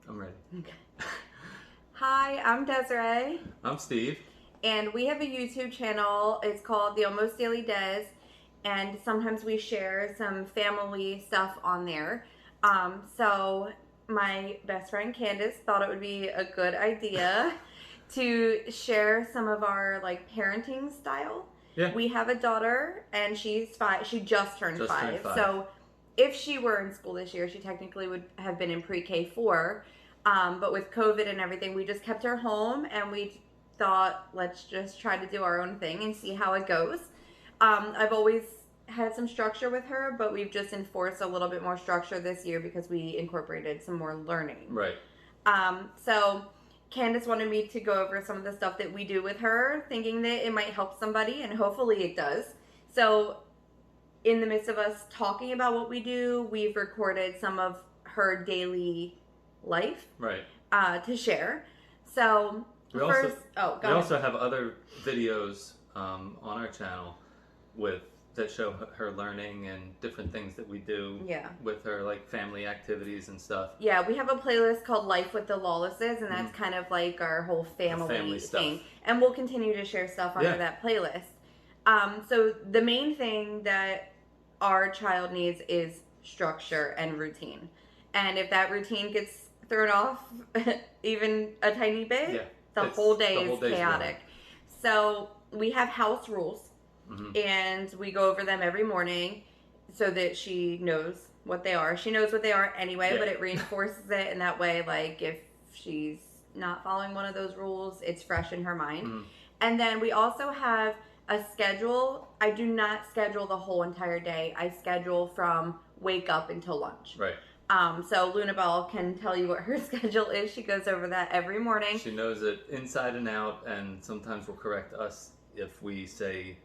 I'm ready. Okay. Hi, I'm Desiree. I'm Steve. And we have a YouTube channel. It's called The Almost Daily Des. And sometimes we share some family stuff on there. So my best friend Candace thought it would be a good idea to share some of our parenting style. Yeah. We have a daughter and she's 5. She just turned 5. 5. So if she were in school this year, she technically would have been in pre-K 4. But with COVID and everything, we just kept her home and we thought, let's just try to do our own thing and see how it goes. I've always had some structure with her, but we've just enforced a little bit more structure this year because we incorporated some more learning. Right. So Candace wanted me to go over some of the stuff that we do with her, thinking that it might help somebody, and hopefully it does. So in the midst of us talking about what we do, we've recorded some of her daily life to share. So we also have other videos on our channel that show her learning and different things that we do with her, like family activities and stuff. Yeah, we have a playlist called Life with the Lawlesses, and that's kind of like our whole family thing. And we'll continue to share stuff under that playlist. So the main thing that our child needs is structure and routine. And if that routine gets thrown off even a tiny bit, the whole day is chaotic. So we have house rules. And we go over them every morning so that she knows what they are. She knows what they are anyway, but it reinforces it in that way. Like if she's not following one of those rules, it's fresh in her mind. And then we also have a schedule. I do not schedule the whole entire day. I schedule from wake up until lunch. Right. So Lunabelle can tell you what her schedule is. She goes over that every morning. She knows it inside and out, and sometimes will correct us if we say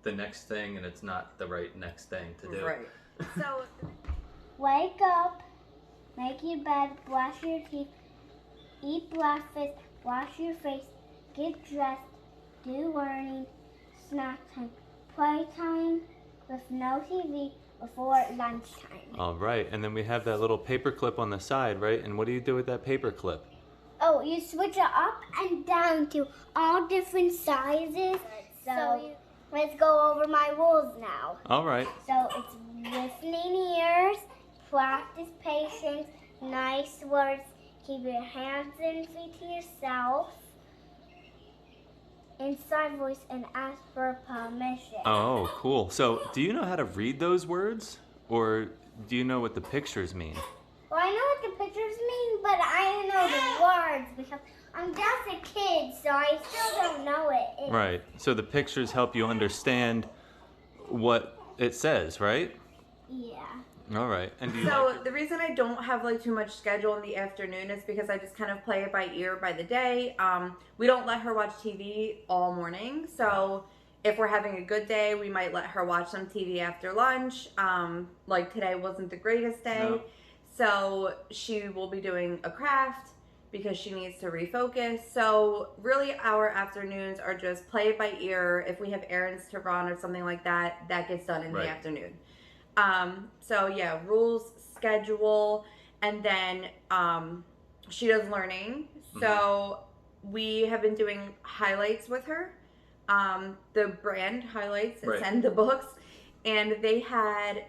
the next thing and it's not the right next thing to do. Right. So wake up, make your bed, brush your teeth, eat breakfast, wash your face, get dressed, do learning, snack time, playtime with no TV before lunchtime. All right, and then we have that little paper clip on the side, right? And what do you do with that paper clip? Oh, you switch it up and down to all different sizes. Let's go over my rules now. All right. So it's listening ears, practice patience, nice words, keep your hands and feet to yourself, inside voice, and ask for permission. Oh, cool. So do you know how to read those words? Or do you know what the pictures mean? Well, I know what the pictures mean, but I don't know the words because I'm just a kid, so I still don't know it. Right. So the pictures help you understand what it says, right? Yeah. All right. And do you the reason I don't have too much schedule in the afternoon is because I just kind of play it by ear by the day. We don't let her watch TV all morning. So if we're having a good day, we might let her watch some TV after lunch. Like today wasn't the greatest day. No. So she will be doing a craft because she needs to refocus. So really our afternoons are just play it by ear. If we have errands to run or something like that, that gets done in the afternoon. So yeah, rules, schedule, and then she does learning. So we have been doing highlights with her. The brand highlights that send the books, and they had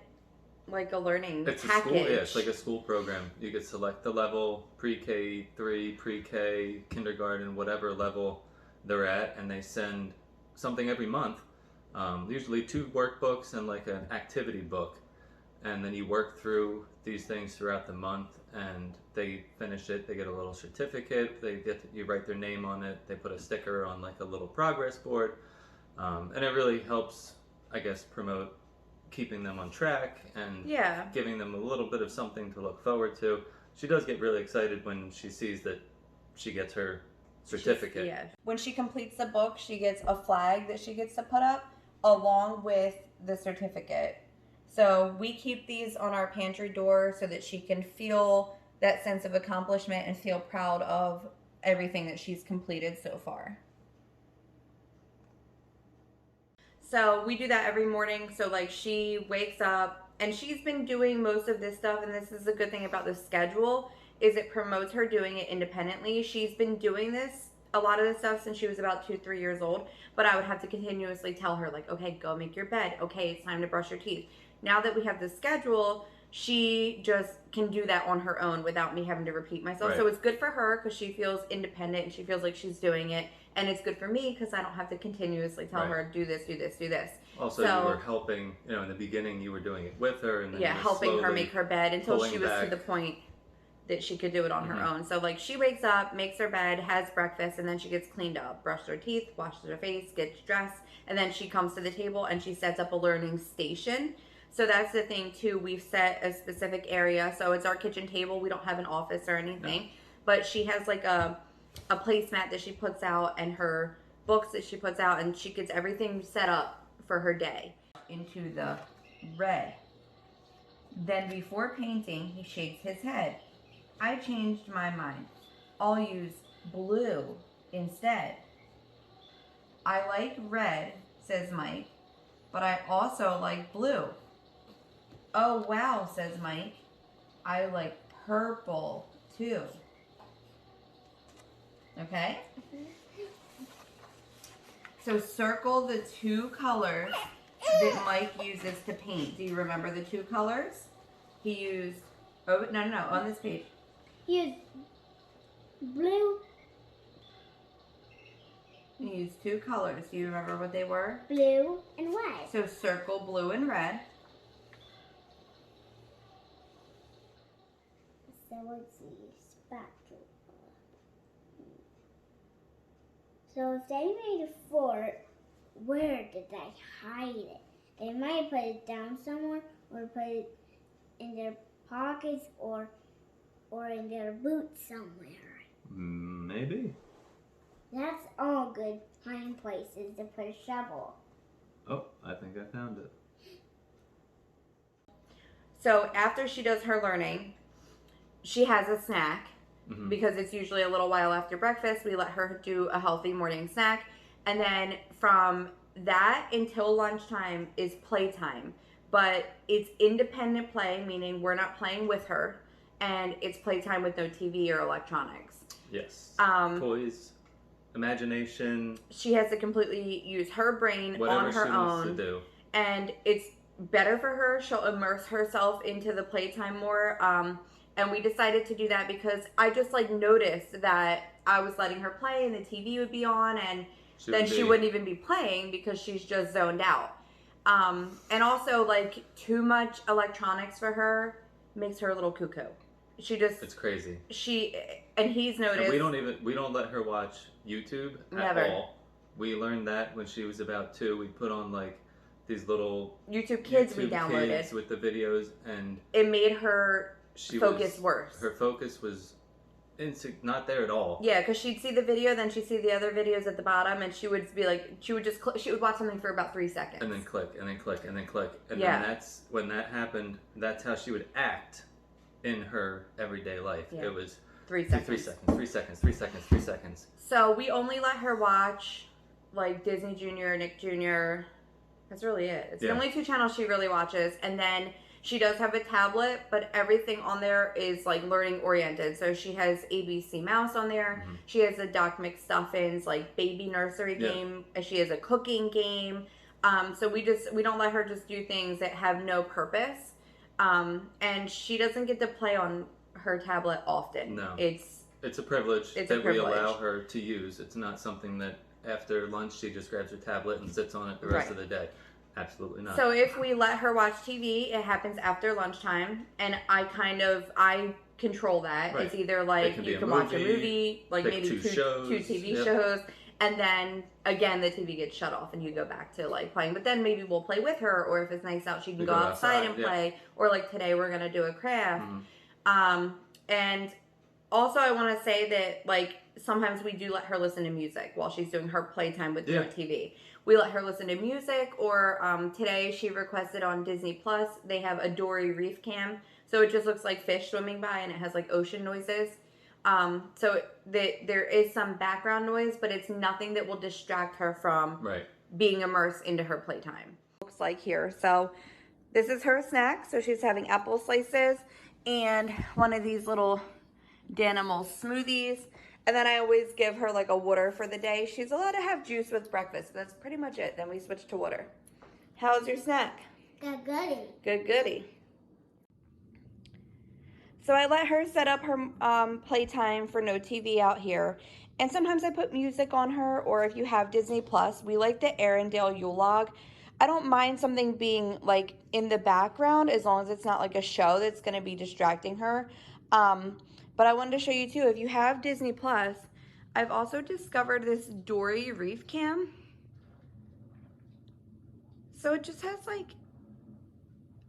a learning package. It's like a school program. You could select the level, pre-K 3, pre-K, kindergarten, whatever level they're at, and they send something every month. Usually 2 workbooks and an activity book, and then you work through these things throughout the month, and they finish it. They get a little certificate. You write their name on it. They put a sticker on a little progress board, and it really helps, I guess, promote keeping them on track and giving them a little bit of something to look forward to. She does get really excited when she sees that she gets her certificate. When she completes the book, she gets a flag that she gets to put up along with the certificate. So we keep these on our pantry door so that she can feel that sense of accomplishment and feel proud of everything that she's completed so far. So we do that every morning. So she wakes up and she's been doing most of this stuff. And this is a good thing about the schedule is it promotes her doing it independently. She's been doing a lot of this stuff since she was about 2-3 years old, but I would have to continuously tell her, like, okay, go make your bed. Okay, it's time to brush your teeth. Now that we have the schedule, she just can do that on her own without me having to repeat myself. Right. So it's good for her because she feels independent and she feels like she's doing it. And it's good for me because I don't have to continuously tell her, do this, do this, do this. Also, you were helping, in the beginning you were doing it with her. And then helping her make her bed until she was to the point that she could do it on her own. So, like, she wakes up, makes her bed, has breakfast, and then she gets cleaned up, brushes her teeth, washes her face, gets dressed, and then she comes to the table and she sets up a learning station. So that's the thing, too. We've set a specific area. So it's our kitchen table. We don't have an office or anything. No. But she has, like, a placemat that she puts out and her books that she puts out, and she gets everything set up for her day. Into the red. Then before painting, he shakes his head. I changed my mind. I'll use blue instead. I like red, says Mike, but I also like blue. Oh, wow, says Mike. I like purple, too. Okay? So circle the 2 colors that Mike uses to paint. Do you remember the 2 colors? He used, no, on this page. He used blue. He used 2 colors. Do you remember what they were? Blue and red. So circle blue and red. So let's see, spatula. So if they made a fort, where did they hide it? They might put it down somewhere, or put it in their pockets, or in their boots somewhere. Maybe. That's all good hiding places to put a shovel. Oh, I think I found it. So after she does her learning, she has a snack. Because it's usually a little while after breakfast. We let her do a healthy morning snack. And then from that until lunchtime is playtime. But it's independent play, meaning we're not playing with her. And it's playtime with no TV or electronics. Yes. Toys, imagination. She has to completely use her brain on her own. Whatever she wants to do. And it's better for her. She'll immerse herself into the playtime more. And we decided to do that because I just, like, noticed that I was letting her play and the TV would be on, and then she wouldn't even be playing because she's just zoned out. And also, like, too much electronics for her makes her a little cuckoo. It's crazy. And he's noticed. And we don't let her watch YouTube at all. We learned that when she was about 2. We put on, like, these little YouTube Kids we downloaded kids with the videos, and it made her focus worse. Her focus was not there at all. Yeah, because she'd see the video, then she'd see the other videos at the bottom, and she would be like, she would watch something for about 3 seconds. And then click, and then click, and then click. And then that's, when that happened, that's how she would act in her everyday life. Yeah. It was 3 seconds. 3 seconds, 3 seconds, 3 seconds, 3 seconds. So we only let her watch, like, Disney Junior, Nick Jr. That's really it. It's the only 2 channels she really watches. And then she does have a tablet, but everything on there is, like, learning oriented. So she has ABC Mouse on there. She has a Doc McStuffins, like, baby nursery game. She has a cooking game. So we don't let her just do things that have no purpose. And she doesn't get to play on her tablet often. No. It's a privilege that we allow her to use. It's not something that after lunch she just grabs her tablet and sits on it the rest of the day. Absolutely not. So if we let her watch TV, it happens after lunchtime, and I control that. Right. It's either like you can watch a movie, like maybe two TV shows, and then again the TV gets shut off and you go back to, like, playing. But then maybe we'll play with her, or if it's nice out, she can go outside and play, or like today we're gonna do a craft. And also I want to say that, like, sometimes we do let her listen to music while she's doing her playtime with no TV. We let her listen to music, or today she requested on Disney Plus, they have a Dory Reef Cam. So it just looks like fish swimming by, and it has, like, ocean noises. So there is some background noise, but it's nothing that will distract her from being immersed into her playtime. Looks like here. So this is her snack. So she's having apple slices and one of these little Danimal smoothies. And then I always give her like a water for the day. She's allowed to have juice with breakfast. That's pretty much it. Then we switch to water. How's your snack? Good goody. Good goody. So I let her set up her playtime for no TV out here. And sometimes I put music on her, or if you have Disney Plus, we like the Arendelle Yule log. I don't mind something being like in the background as long as it's not like a show that's going to be distracting her. But I wanted to show you too, if you have Disney Plus, I've also discovered this Dory Reef Cam. So it just has like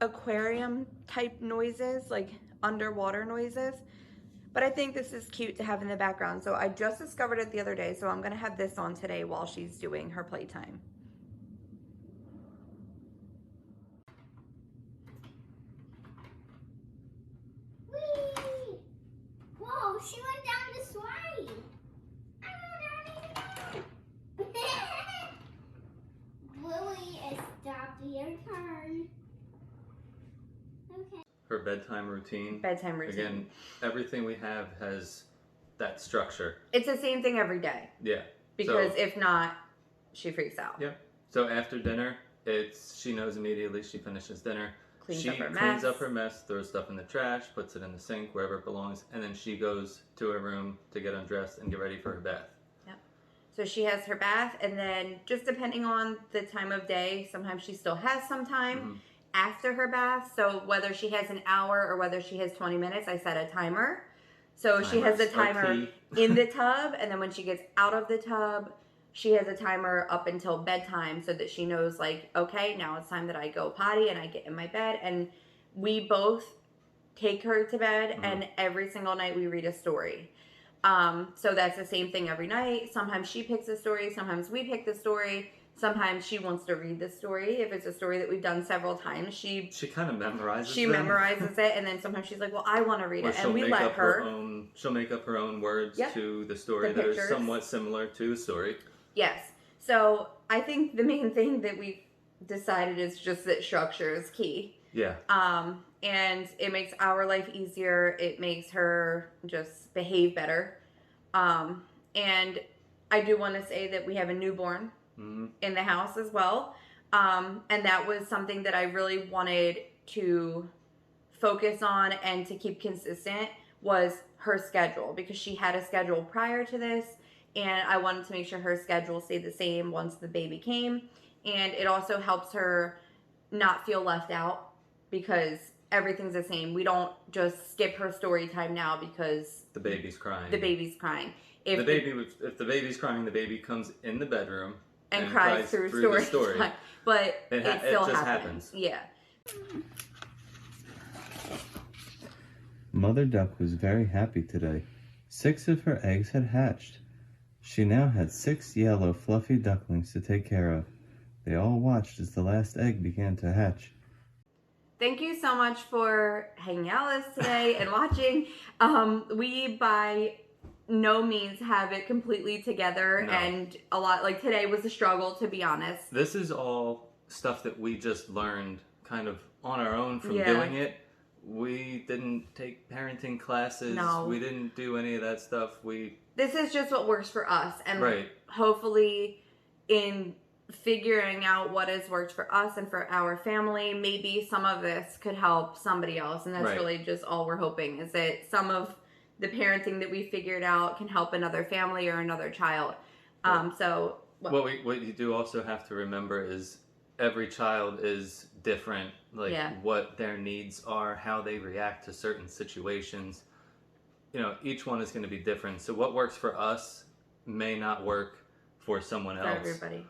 aquarium type noises, like underwater noises. But I think this is cute to have in the background. So I just discovered it the other day. So I'm going to have this on today while she's doing her playtime. Whee! Whoa, she went down this way. I don't know. Lily, stop your turn. Okay. Her bedtime routine. Bedtime routine. Again, everything we have has that structure. It's the same thing every day. Yeah. Because if not, she freaks out. Yeah. So after dinner, she knows immediately she finishes dinner. Cleans She up her cleans mess. up her mess, throws stuff in the trash, puts it in the sink, wherever it belongs, and then she goes to her room to get undressed and get ready for her bath. Yep. So she has her bath, and then just depending on the time of day, sometimes she still has some time after her bath. So whether she has an hour or whether she has 20 minutes, I set a timer. So she has the timer in the tub, and then when she gets out of the tub, she has a timer up until bedtime so that she knows, like, okay, now it's time that I go potty and I get in my bed. And we both take her to bed, and every single night we read a story. So that's the same thing every night. Sometimes she picks a story. Sometimes we pick the story. Sometimes she wants to read the story. If it's a story that we've done several times, she kind of memorizes memorizes it, and then sometimes she's like, well, I want to read it. And we let her. She'll make up her own words to the story The that are pictures. somewhat similar to the story. Yes. So I think the main thing that we've decided is just that structure is key. Yeah. And it makes our life easier. It makes her just behave better. And I do want to say that we have a newborn in the house as well. And that was something that I really wanted to focus on and to keep consistent was her schedule, because she had a schedule prior to this, and I wanted to make sure her schedule stayed the same once the baby came. And it also helps her not feel left out because everything's the same. We don't just skip her story time now because the baby's crying. The baby's crying. If the baby's crying, the baby comes in the bedroom and cries through the story time. But it still just happens. Yeah. Mother Duck was very happy today. 6 of her eggs had hatched. She now had 6 yellow, fluffy ducklings to take care of. They all watched as the last egg began to hatch. Thank you so much for hanging out with us today and watching. We by no means have it completely together, and a lot, like today was a struggle, to be honest. This is all stuff that we just learned kind of on our own from doing it. We didn't take parenting classes. No. We didn't do any of that stuff. This is just what works for us, and right. hopefully in figuring out what has worked for us and for our family, maybe some of this could help somebody else, and that's right. really just all we're hoping, is that some of the parenting that we figured out can help another family or another child. Right. So what you do also have to remember is every child is different, like what their needs are, how they react to certain situations. You know, each one is going to be different. So what works for us may not work for someone else. For everybody.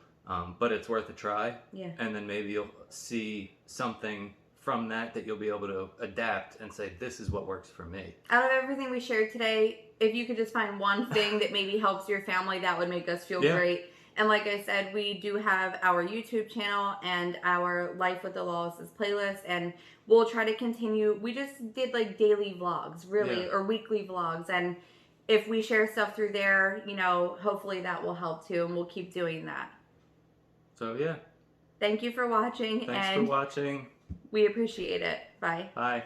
But it's worth a try. Yeah. And then maybe you'll see something from that you'll be able to adapt and say, this is what works for me. Out of everything we shared today, if you could just find one thing that maybe helps your family, that would make us feel great. And like I said, we do have our YouTube channel and our Life with the Lawless playlist, and we'll try to continue. We just did like daily vlogs, really, or weekly vlogs. And if we share stuff through there, you know, hopefully that will help too, and we'll keep doing that. So yeah. Thank you for watching. Thanks for watching. We appreciate it. Bye. Bye.